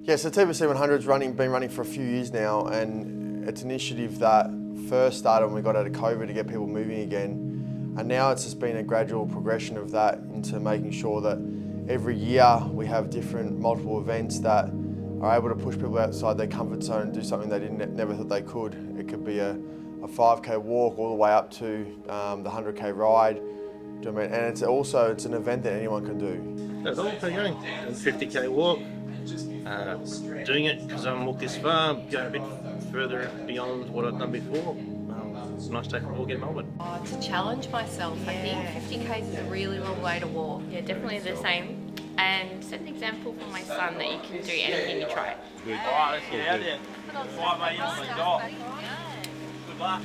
Yeah, so TPC100's been running for a few years now, and it's an initiative that first started when we got out of COVID to get people moving again. And now it's just been a gradual progression of that into making sure that every year we have different multiple events that are able to push people outside their comfort zone and do something they never thought they could. It could be a 5K walk all the way up to the 100K ride. Do you know what I mean? And it's an event that anyone can do. That's all. How are you going? 50K walk. Doing it because I haven't walked this far, going a bit further beyond what I've done before. It's a nice day for a walk in Melbourne. To challenge myself, I think 50Ks is a really long way to walk. Yeah, definitely the same. And set an example for my son that you can do anything you try. Good. Alright, let's get out there. 5 a.m. on the dot. Good luck.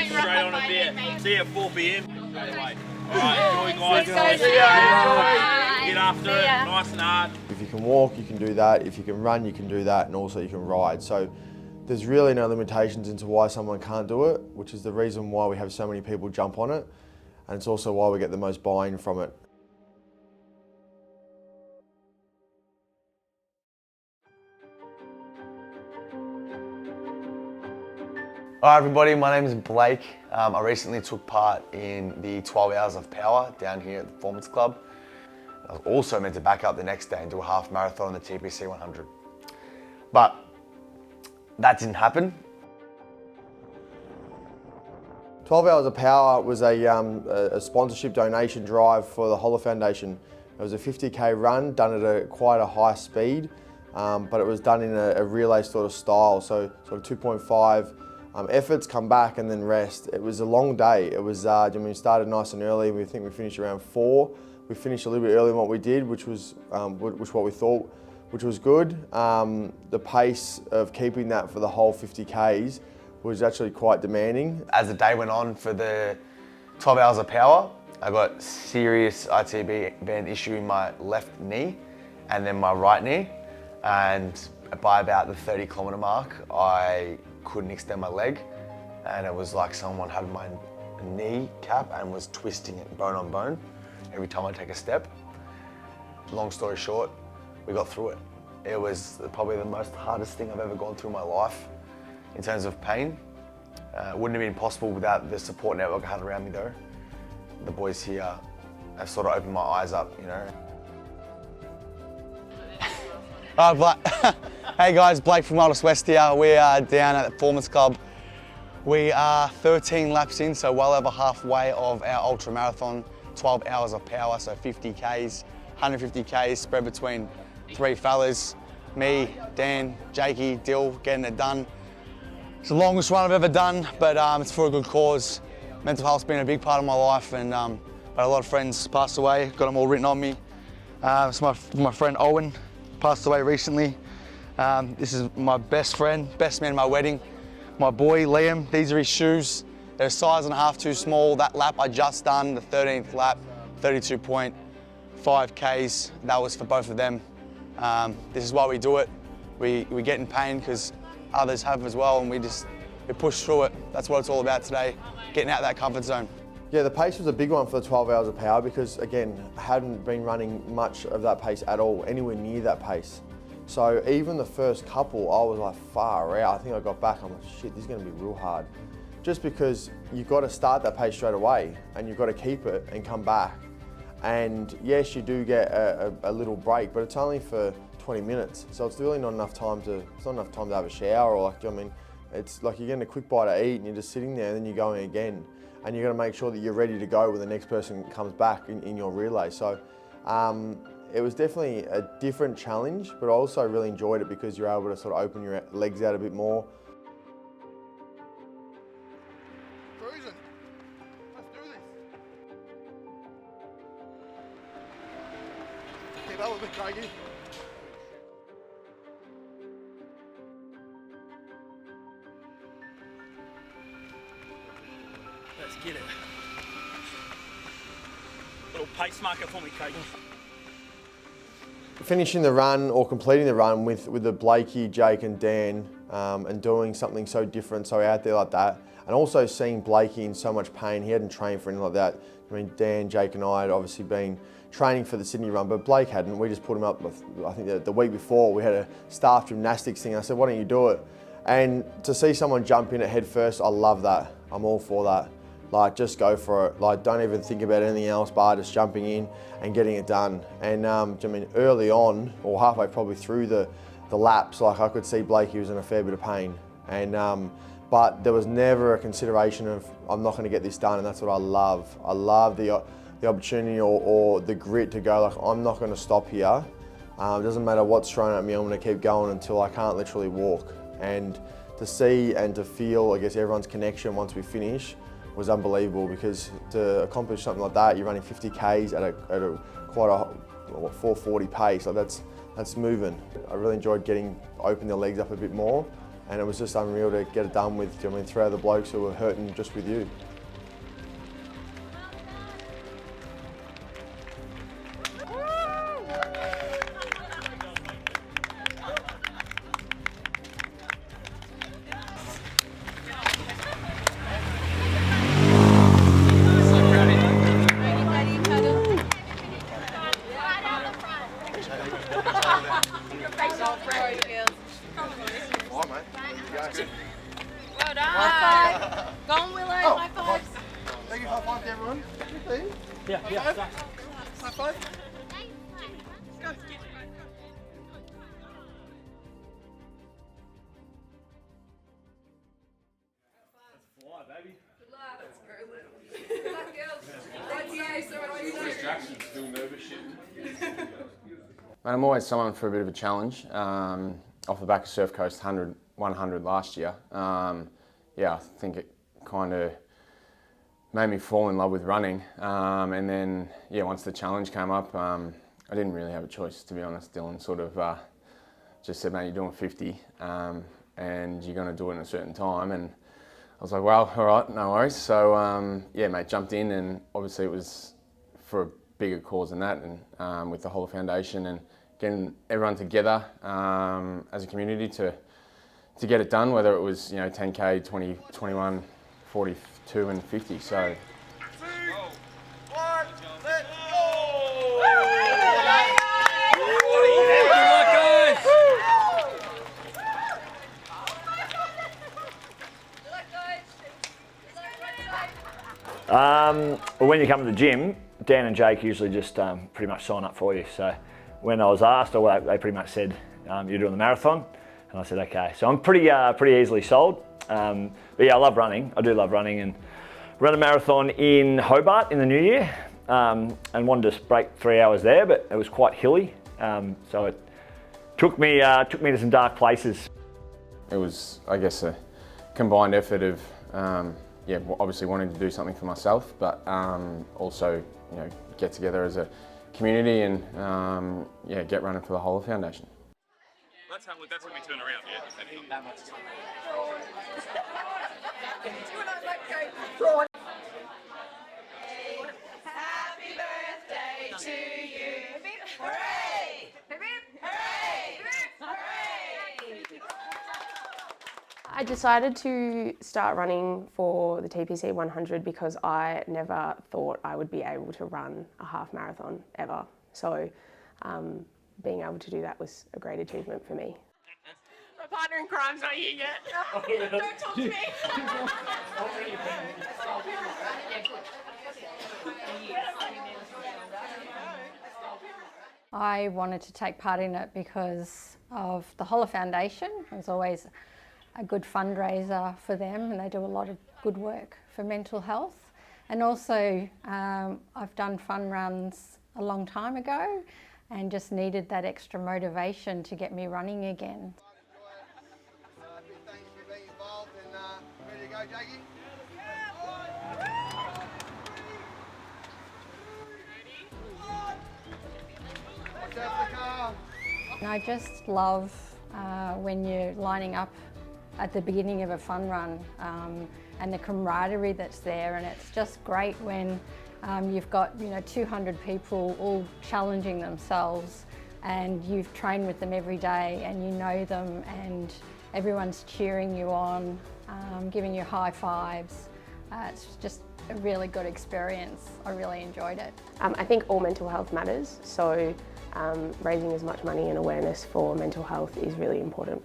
Straight on a beer. See you at 4 p.m. Straight away. Alright, enjoy guys. See ya. Get after it, nice and hard. If you can walk, you can do that. If you can run, you can do that, and also you can ride. So there's really no limitations into why someone can't do it, which is the reason why we have so many people jump on it, and it's also why we get the most buy-in from it. Hi everybody, my name is Blake. I recently took part in the 12 Hours of Power down here at the Performance Club. I was also meant to back up the next day and do a half marathon on the TPC100. But that didn't happen. 12 Hours of Power was a sponsorship donation drive for the HOLLA Foundation. It was a 50K run done at quite a high speed, but it was done in a relay sort of style, so sort of 2.5 efforts, come back and then rest. It was a long day. It was, we started nice and early. We think we finished around 4. We finished a little bit earlier than what we did, which was what we thought, which was good. The pace of keeping that for the whole 50Ks was actually quite demanding. As the day went on for the 12 Hours of Power, I got serious ITB band issue in my left knee and then my right knee. And by about the 30-kilometre mark, I couldn't extend my leg, and it was like someone had my knee cap and was twisting it bone on bone every time I take a step. Long story short, we got through it. It was probably the most hardest thing I've ever gone through in my life in terms of pain. It wouldn't have been possible without the support network I had around me though. The boys here have sort of opened my eyes up, you know. Hey guys, Blake from Wildest West here. We are down at the Performance Club. We are 13 laps in, so well over halfway of our ultra marathon, 12 Hours of Power, so 50Ks, 150Ks spread between 3 fellas, me, Dan, Jakey, Dill, getting it done. It's the longest run I've ever done, but it's for a good cause. Mental health's been a big part of my life, and I had a lot of friends passed away, got them all written on me. So my friend Owen passed away recently. This is my best friend, best man at my wedding. My boy Liam, these are his shoes. They're a size and a half too small. That lap I just done, the 13th lap, 32.5 Ks, that was for both of them. This is why we do it. We get in pain because others have as well, and we push through it. That's what it's all about today, getting out of that comfort zone. Yeah, the pace was a big one for the 12 Hours of Power because, again, I hadn't been running much of that pace at all, anywhere near that pace. So even the first couple, I was like far out. I think I got back, I'm like, shit, this is gonna be real hard. Just because you've got to start that pace straight away and you've got to keep it and come back. And yes, you do get a little break, but it's only for 20 minutes. So it's really not enough time to have a shower or, like, do you know what I mean? It's like you're getting a quick bite to eat and you're just sitting there and then you're going again. And you've got to make sure that you're ready to go when the next person comes back in your relay. So it was definitely a different challenge, but I also really enjoyed it because you're able to sort of open your legs out a bit more. Cruising. Let's do this. Keep up with me, Craigie. Let's get it. Little pace marker for me, Kate. Finishing the run or completing the run with the Blakey, Jake and Dan and doing something so different, so out there like that, and also seeing Blakey in so much pain. He hadn't trained for anything like that. I mean, Dan, Jake and I had obviously been training for the Sydney run, but Blake hadn't. We just put him up with, I think the week before we had a staff gymnastics thing. I said, why don't you do it? And to see someone jump in at head first, I love that. I'm all for that. Like, just go for it. Like, don't even think about anything else, but just jumping in and getting it done. And I mean, early on, or halfway probably through the laps, like I could see Blake, he was in a fair bit of pain. And but there was never a consideration of, I'm not going to get this done, and that's what I love. I love the opportunity or the grit to go, like, I'm not going to stop here. It doesn't matter what's thrown at me, I'm going to keep going until I can't literally walk. And to see and to feel, I guess, everyone's connection once we finish was unbelievable, because to accomplish something like that, you're running 50 Ks at a quite a 440 pace. Like that's moving. I really enjoyed opening the legs up a bit more, and it was just unreal to get it done with, I mean, 3 other blokes who were hurting just with you. Well done. High five. Go on, Willow. High five. Thank you, high five to everyone. Yeah. High five. I'm always someone for a bit of a challenge. Off the back of Surf Coast 100 last year, yeah, I think it kind of made me fall in love with running. And then, yeah, once the challenge came up, I didn't really have a choice, to be honest. Dylan sort of just said, mate, you're doing 50 and you're going to do it in a certain time. And I was like, well, all right, no worries. So, yeah, mate, jumped in, and obviously it was for a bigger cause than that, and with the HOLLA Foundation and getting everyone together as a community to get it done, whether it was, you know, 10K, 20, 21, 42 and 50. So. Well, when you come to the gym, Dan and Jake usually just pretty much sign up for you. So when I was asked, they pretty much said, you're doing the marathon? And I said, okay. So I'm pretty easily sold. But yeah, I love running. I do love running, and ran a marathon in Hobart in the new year, and wanted to break 3 hours there, but it was quite hilly. So it took me to some dark places. It was, I guess, a combined effort of, yeah, obviously wanting to do something for myself, but also, you know, get together as a community and yeah, get running for the HOLLA Foundation. That's how we turn around, yeah. Happy birthday to you. Hooray! Hooray! Hooray! I decided to start running for the TPC 100 because I never thought I would be able to run a half marathon ever. So being able to do that was a great achievement for me. My partner in crime's not here yet. Don't talk to me. I wanted to take part in it because of the HOLLA Foundation. It was always a good fundraiser for them, and they do a lot of good work for mental health. And also I've done fun runs a long time ago and just needed that extra motivation to get me running again. Thanks for being involved, and ready to go, Jakey? Watch out the car. And I just love when you're lining up at the beginning of a fun run and the camaraderie that's there, and it's just great when you've got 200 people all challenging themselves, and you've trained with them every day and you know them, and everyone's cheering you on, giving you high fives. It's just a really good experience. I really enjoyed it. I think all mental health matters, so raising as much money and awareness for mental health is really important.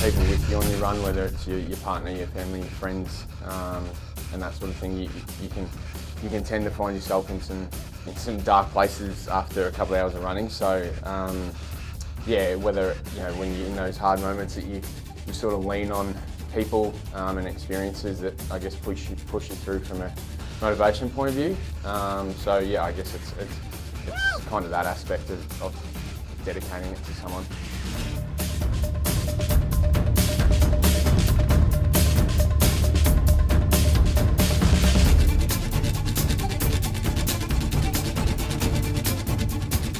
People with you on your run, whether it's your partner, your family, your friends, and that sort of thing. You can tend to find yourself in some dark places after a couple of hours of running. So yeah, whether when you're in those hard moments that you sort of lean on people and experiences that I guess push you through from a motivation point of view. So yeah, I guess it's kind of that aspect of dedicating it to someone.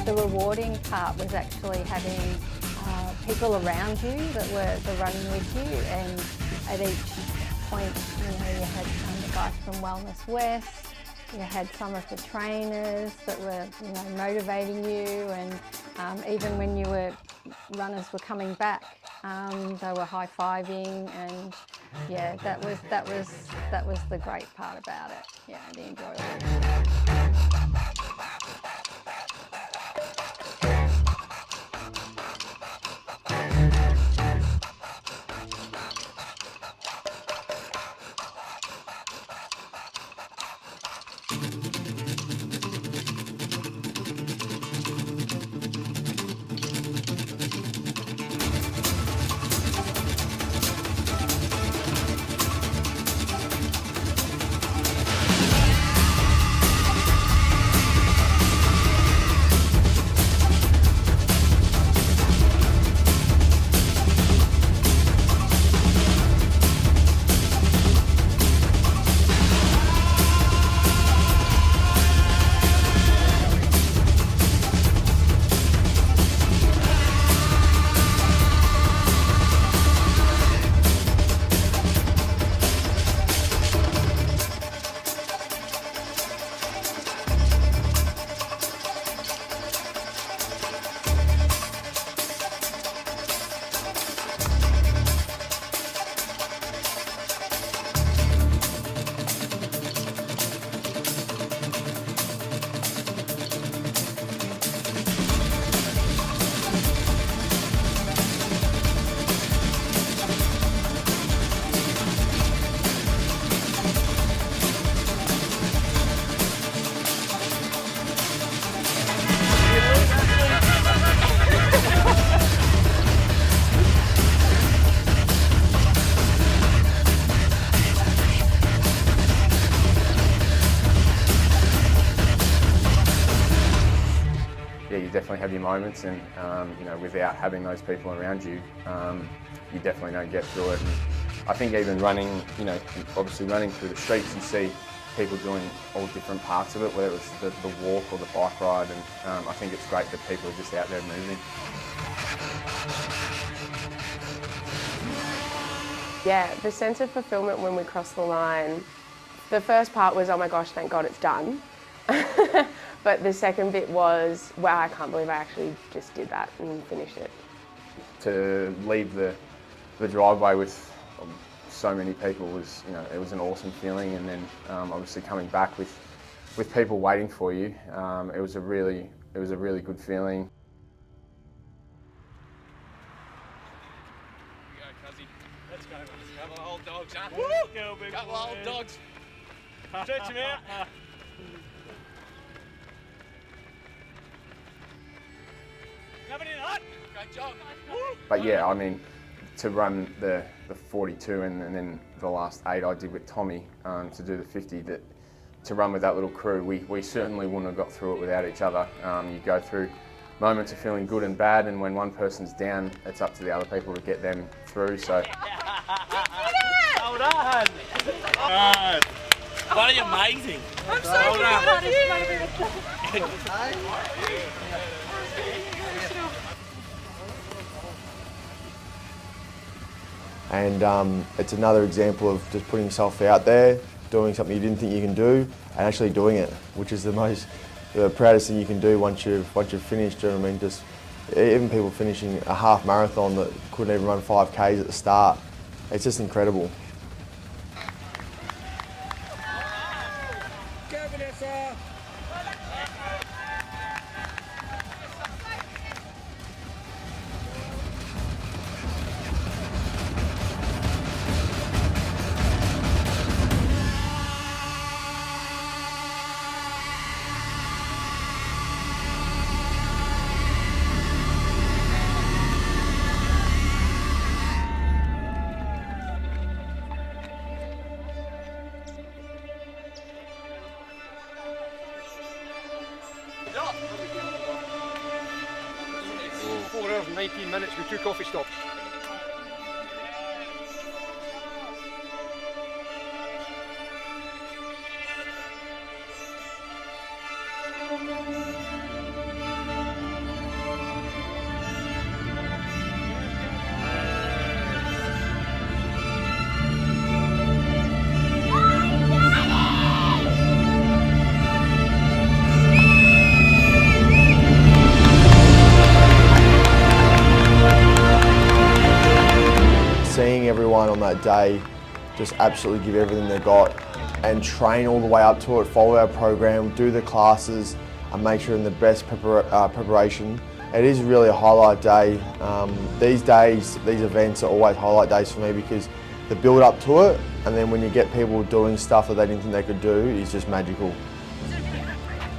The rewarding part was actually having people around you that were running with you, and at each point, you had the guys from Wellness West, you had some of the trainers that were motivating you, and even when runners were coming back, they were high-fiving, and yeah, that was the great part about it. Yeah, the enjoyable. Yeah, you definitely have your moments, and without having those people around you, you definitely don't get through it. And I think even running, obviously running through the streets, you see people doing all different parts of it, whether it's the walk or the bike ride, and I think it's great that people are just out there moving. Yeah, the sense of fulfillment when we crossed the line, the first part was, oh my gosh, thank God it's done. But the second bit was, wow, I can't believe I actually just did that and finished it. To leave the driveway with so many people was, it was an awesome feeling, and then obviously coming back with people waiting for you, it was a really good feeling. Let's go. Couple of old dogs, huh? Woo! Couple of old dogs. Stretch them out. Coming in hot. Great job. But yeah, I mean, to run the 42 and then the last 8 I did with Tommy, to do the 50, to run with that little crew, we certainly wouldn't have got through it without each other. You go through moments of feeling good and bad, and when one person's down, it's up to the other people to get them through. So. Hold done. God. Bloody amazing. I'm so Well proud done. of you. And it's another example of just putting yourself out there, doing something you didn't think you can do, and actually doing it, which is the proudest thing you can do once you've finished. Do you know what I mean? Just even people finishing a half marathon that couldn't even run 5Ks at the start. It's just incredible. Go, Vanessa. Oh. 4 hours and 19 minutes with 2 coffee stops. Seeing everyone on that day just absolutely give everything they got and train all the way up to it, follow our program, do the classes and make sure in the best preparation. It is really a highlight day. These events are always highlight days for me because the build up to it and then when you get people doing stuff that they didn't think they could do is just magical.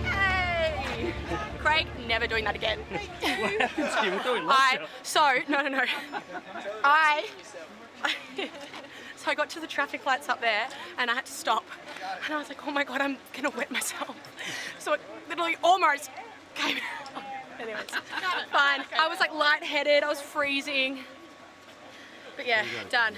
Hey! Craig, never doing that again. What happened to you? We're doing No. So I got to the traffic lights up there and I had to stop. And I was like, oh my God, I'm gonna wet myself. So it literally almost came out. Anyways, fine. I was like lightheaded, I was freezing. But yeah, done.